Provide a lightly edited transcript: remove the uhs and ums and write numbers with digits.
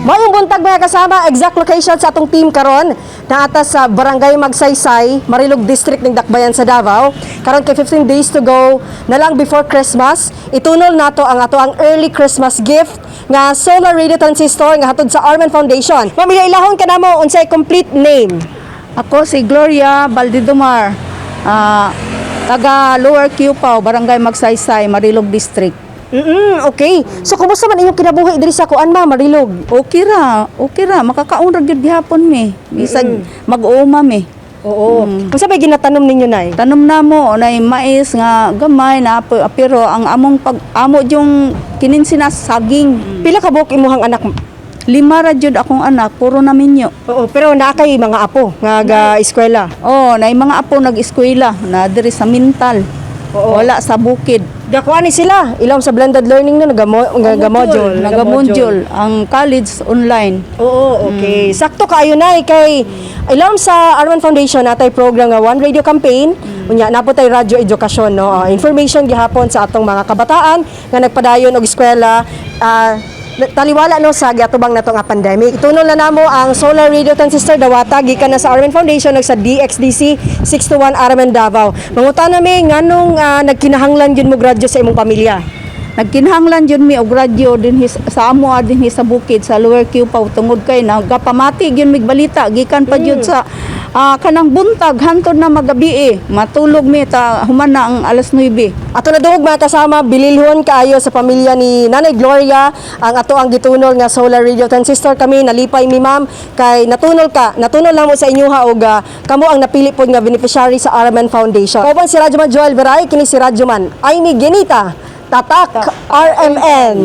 Mayong buntag mga kasama, exact location sa atong team karon na atas sa Barangay Magsaysay, Marilog District ng Dakbayan sa Davao. Karon kay 15 days to go na lang before Christmas. Itunol nato ang ato ang early Christmas gift nga solar radio transistor nga hatod sa Aron Foundation. Pamilya ilahon kanamo unsay complete name? Ako si Gloria Baldidomar, taga Lower Kiopao, Barangay Magsaysay, Marilog District. Okay. So kumusta man inyong kinabuhi diri sa kuan ma Marilog? Okay ra, makakaon ra gyud gihapon mi. Bisag mag-uuma mi. Oo. Unsa may ginatanom ninyo nay? Tanom na mo nay mais nga gamay na pero ang among pag-amo yung kininsinas saging. Pila ka buok imuhang anak? 5 ra jud akong anak, puro na minyo. Oo, pero naa kay mga apo nga ga-eskwela. Oh, nay mga apo nag-eskwela na diri sa mental. Oo. Wala sa bukid. Dakuan ni sila. Ilawom sa blended learning na naga-module. Naga-module. Ang college online. Oo, okay. Sakto kaayo na kay ilawom sa Aron Foundation natay program nga One Radio Campaign. Unya napo tay radyo edukasyon no. Information gihapon sa atong mga kabataan nga nagpadayon og eskwela. Taliwala no sa giatubang nato nga pandemic. Tunol na namo ang solar radio transistor dawata gikan na sa Aron Foundation ug sa DXDC 621 Aron Davao. Mangutan nami nganong nagkinahanglan gyud mo radyo sa imong pamilya. Nagkinahanglan jud mi og radyo din sa amo dinhi sa bukid sa Lower Kiopao tungod kay nagapamati gyud mig balita gikan pa jud sa kanang buntag hantod na magabi matulog mi ta human na ang alas 9. Ato na duog mga kasama, bililhon kaayo sa pamilya ni Nanay Gloria ang ato ang gitunol nga solar radio transistor kami nalipay mi ma'am kay natunol na mo sa inyoha og kamo ang napili pod nga beneficiary sa Aron Foundation. Kauban si Radyo Man Joel Veray kini si Radyo Man ay ni Genita Tatak RMN.